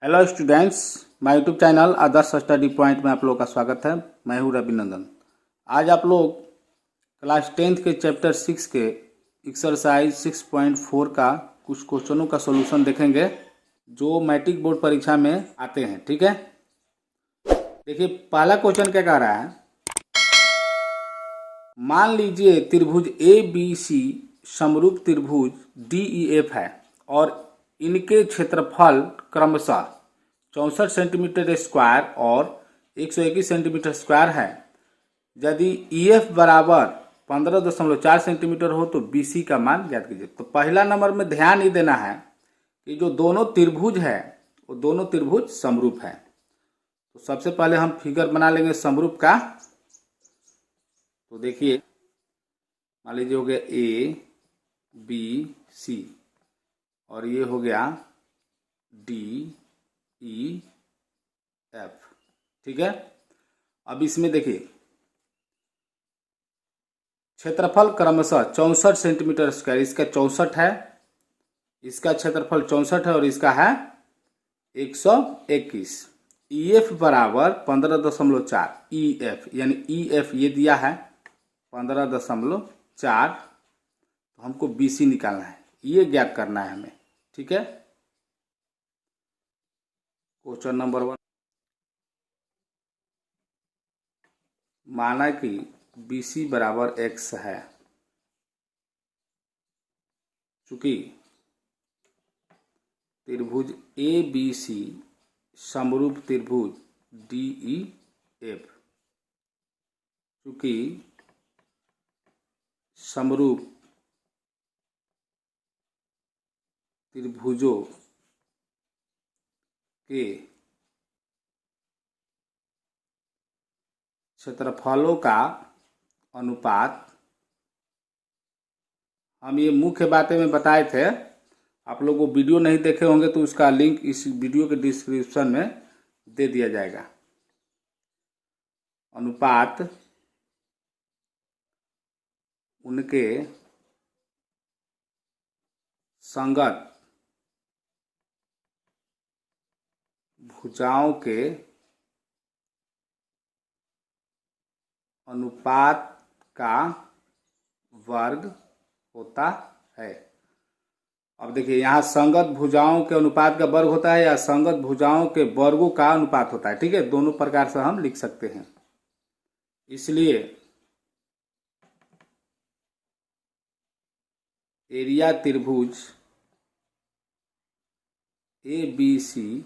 Hello students, my YouTube channel Adarsh study point में आप लोगों का स्वागत है। मैं हूं रविनंदन। आज आप लोग क्लास 10th के चैप्टर 6 के एक्सरसाइज 6.4 का कुछ क्वेश्चनों का सॉल्यूशन देखेंगे जो मैट्रिक बोर्ड परीक्षा में आते हैं। ठीक है, देखिए पहला क्वेश्चन क्या कह रहा है। मान लीजिए त्रिभुज ए बी सी समरूप त्रिभुज डी ई एफ है और इनके क्षेत्रफल क्रमशः 64 सेंटीमीटर स्क्वायर और 121 सेंटीमीटर स्क्वायर है। यदि ई एफ बराबर 15.4 सेंटीमीटर हो तो बी सी का मान ज्ञात कीजिए। तो पहला नंबर में ध्यान ही देना है कि जो दोनों त्रिभुज है वो दोनों त्रिभुज समरूप है। तो सबसे पहले हम फिगर बना लेंगे समरूप का। तो देखिए मान लीजिए हो गया ए बी सी और ये हो गया डी ई एफ। ठीक है, अब इसमें देखिए क्षेत्रफल क्रमशः 64 सेंटीमीटर स्क्वायर, इसका 64 है, इसका क्षेत्रफल 64 है और इसका है 121। ई एफ बराबर 15.4 ई एफ, यानी ई एफ ये दिया है 15.4। तो हमको बी सी निकालना है, ये ज्ञात करना है हमें। ठीक है, क्वेश्चन नंबर 1, माना कि बी सी बराबर x है। चूंकि त्रिभुज ए बी सी समरूप त्रिभुज डी ई एफ, चूंकि समरूप त्रिभुजों के क्षेत्रफलों का अनुपात, हम ये मुख्य बातें में बताए थे। आप लोग वो वीडियो नहीं देखे होंगे तो उसका लिंक इस वीडियो के डिस्क्रिप्शन में दे दिया जाएगा। अनुपात उनके संगत भुजाओं के अनुपात का वर्ग होता है। अब देखिए यहाँ संगत भुजाओं के अनुपात का वर्ग होता है या संगत भुजाओं के वर्गों का अनुपात होता है। ठीक है, दोनों प्रकार से हम लिख सकते हैं। इसलिए एरिया त्रिभुज ए बी सी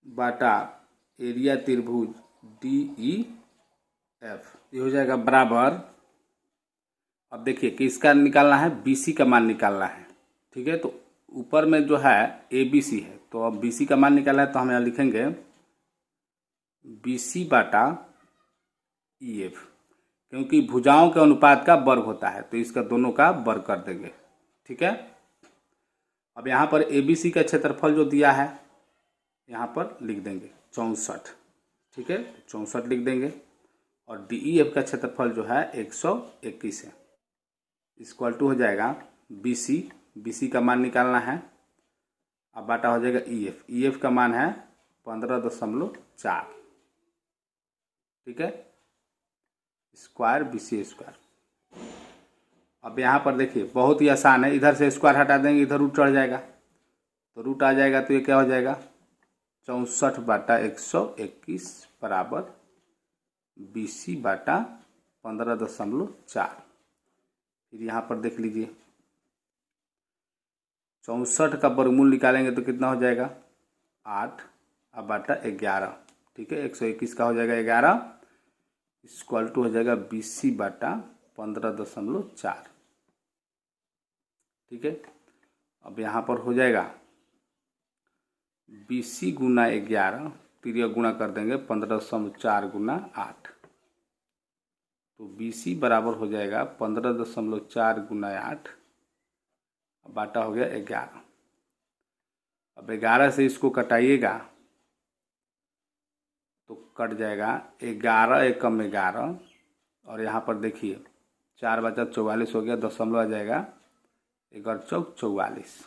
बाटा एरिया त्रिभुज डी ई एफ ये हो जाएगा बराबर। अब देखिए कि इसका निकालना है, BC का मान निकालना है। ठीक है, तो ऊपर में जो है ABC है, तो अब BC का मान निकालना है तो हम यहाँ लिखेंगे BC बाटा EF, क्योंकि भुजाओं के अनुपात का वर्ग होता है तो इसका दोनों का वर्ग कर देंगे। ठीक है, अब यहाँ पर ABC का क्षेत्रफल जो दिया है यहाँ पर लिख देंगे 64। ठीक है, 64 लिख देंगे और DEF का क्षेत्रफल जो है 121 है। इक्वल टू हो जाएगा BC का मान निकालना है। अब बाटा हो जाएगा EF का मान है 15.4। ठीक है, स्क्वायर BC स्क्वायर। अब यहाँ पर देखिए बहुत ही आसान है, इधर से स्क्वायर हटा देंगे, इधर रूट चढ़ जाएगा तो रूट आ जाएगा, तो ये क्या हो जाएगा 64 बाटा 121 बराबर BC बाटा 15.4। फिर यहाँ पर देख लीजिए 64 का वर्गमूल निकालेंगे तो कितना हो जाएगा 8 अब बाटा 11। ठीक है, 121 का हो जाएगा 11 इक्वल टू हो जाएगा BC बाटा 15.4। ठीक है, अब यहाँ पर हो जाएगा BC गुना 11, तिरिया गुणा कर देंगे 15.4 गुना 8, तो BC बराबर हो जाएगा 15.4 गुना 8 बाटा हो गया 11। अब 11 से इसको कटाइएगा तो कट जाएगा 11 एकम 11 और यहाँ पर देखिए 4 बचा 44 हो गया, दशमलव आ जाएगा 11 चौक 44।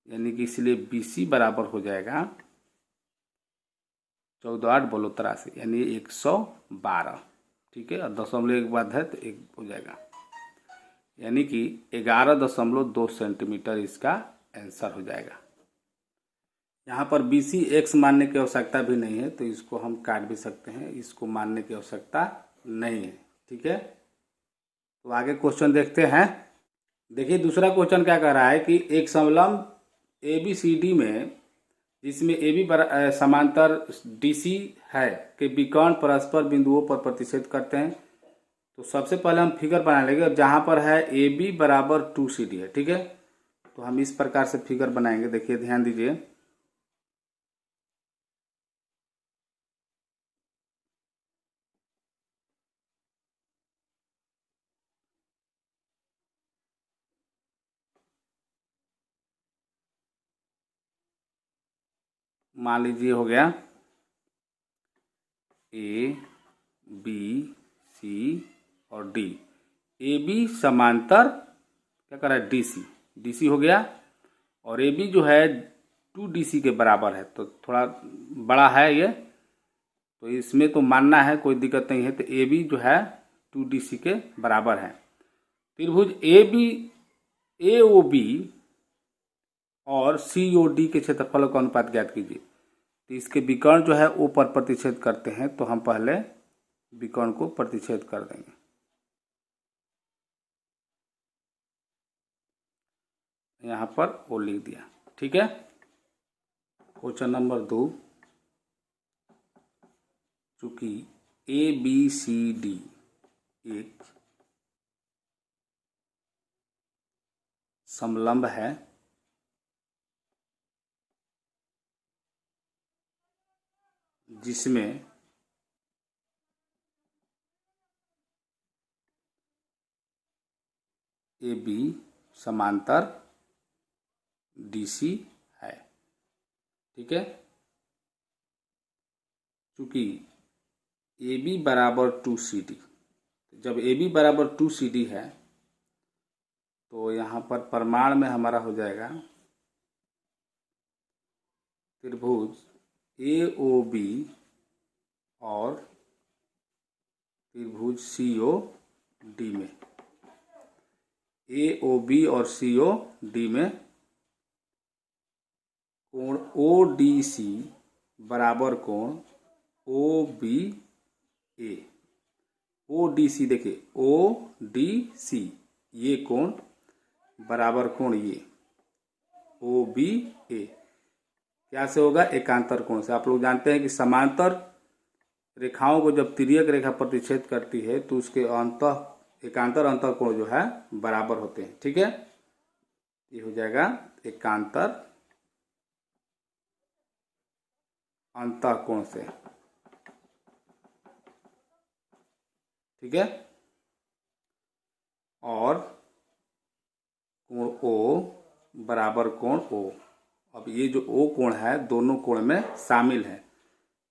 यानी कि इसलिए BC बराबर हो जाएगा 14 बोलो 83 यानी 112। ठीक है, और दशमलव एक बाद है तो एक हो जाएगा, यानी कि 11.2 सेंटीमीटर इसका आंसर हो जाएगा। यहाँ पर BC x मानने की आवश्यकता भी नहीं है, तो इसको हम काट भी सकते हैं, इसको मानने की आवश्यकता नहीं है। ठीक है, तो आगे क्वेश्चन देखते हैं। देखिए दूसरा क्वेश्चन क्या कह रहा है कि एक समलंब ABCD में जिसमें AB समांतर DC है कि विकर्ण परस्पर बिंदुओं पर प्रतिच्छेद करते हैं। तो सबसे पहले हम फिगर बना लेंगे, जहाँ पर है AB बराबर 2CD है। ठीक है, तो हम इस प्रकार से फिगर बनाएंगे। देखिए ध्यान दीजिए, मान लीजिए हो गया A B C और D। AB समांतर क्या कर रहा है DC हो गया, और AB जो है 2DC के बराबर है, तो थोड़ा बड़ा है ये, तो इसमें तो मानना है, कोई दिक्कत नहीं है। तो AB जो है 2DC के बराबर है। त्रिभुज AOB और COD के क्षेत्रफलों का अनुपात ज्ञात कीजिए। तो इसके विकर्ण जो है O पर प्रतिच्छेद करते हैं, तो हम पहले विकर्ण को प्रतिच्छेद कर देंगे। यहाँ पर O लिख दिया। ठीक है, क्वेश्चन नंबर 2, चूंकि ABCD एक समलंब है जिसमें AB समांतर DC है। ठीक है, चूंकि AB बराबर 2CD, जब AB बराबर 2CD है तो यहाँ पर प्रमाण में हमारा हो जाएगा त्रिभुज AOB और त्रिभुज COD में, AOB और COD में कोण ODC बराबर कोण OBA। ODC देखिए ODC ये कोण बराबर कोण ये OBA क्या से होगा, एकांतर कोण से। आप लोग जानते हैं कि समांतर रेखाओं को जब तिर्यक रेखा प्रतिच्छेद करती है तो उसके एकांतर अंतर कोण जो है बराबर होते हैं। ठीक है, ये हो जाएगा एकांतर अंतर कोण से। ठीक है, और कोण O बराबर कोण O। अब ये जो O कोण है दोनों कोण में शामिल है,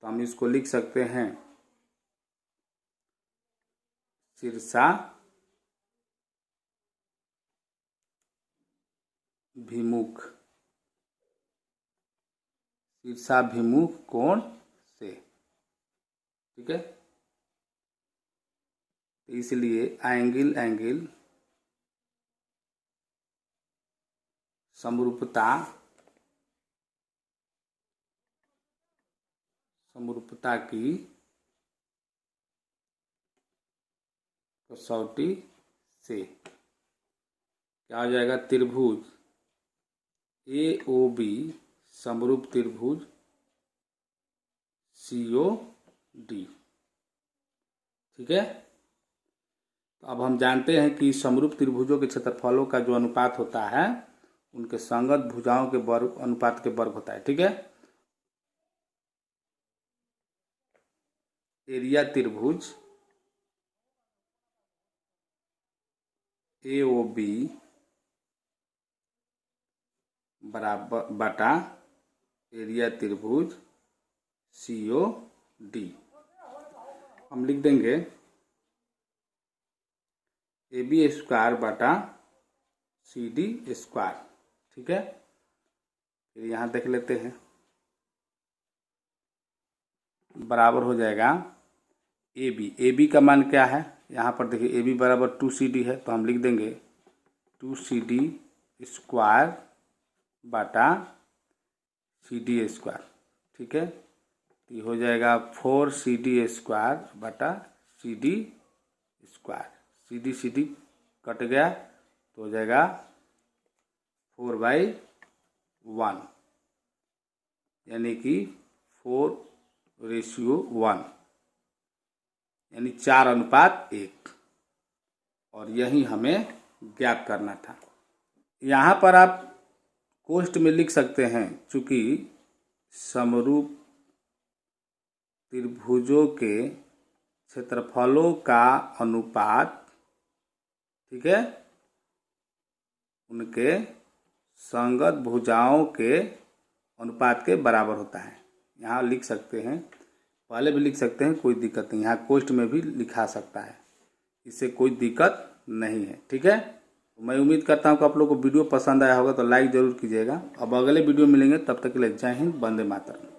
तो हम इसको लिख सकते हैं शीर्षाभिमुख कोण से। ठीक है, तो इसलिए एंगल समरूपता की कसौटी से क्या हो जाएगा, त्रिभुज AOB समरूप त्रिभुज COD। ठीक है, तो अब हम जानते हैं कि समरूप त्रिभुजों के क्षेत्रफलों का जो अनुपात होता है उनके संगत भुजाओं के वर्ग अनुपात के वर्ग होता है। ठीक है, एरिया त्रिभुज AOB बराबर बटा एरिया त्रिभुज COD। हम लिख देंगे AB स्क्वायर बटा CD स्क्वायर। ठीक है, फिर यहाँ देख लेते हैं, बराबर हो जाएगा ए बी। ए बी का मान क्या है, यहाँ पर देखिए ए बी बराबर 2CD है, तो हम लिख देंगे 2CD स्क्वायर बटा CD स्क्वायर। ठीक है, तो ये हो जाएगा 4CD स्क्वायर बटा CD स्क्वायर। CD कट गया तो हो जाएगा 4/1, यानी कि 4:1, यानी 4:1, और यही हमें ज्ञात करना था। यहाँ पर आप कोष्ठ में लिख सकते हैं, चूंकि समरूप त्रिभुजों के क्षेत्रफलों का अनुपात, ठीक है, उनके संगत भुजाओं के अनुपात के बराबर होता है। यहाँ लिख सकते हैं, पहले भी लिख सकते हैं, कोई दिक्कत नहीं। यहाँ कोष्ठ में भी लिखा सकता है, इससे कोई दिक्कत नहीं है। ठीक है, मैं उम्मीद करता हूँ कि आप लोगों को वीडियो पसंद आया होगा, तो लाइक ज़रूर कीजिएगा। अब अगले वीडियो मिलेंगे, तब तक के लिए जय हिंद, वंदे मातरम।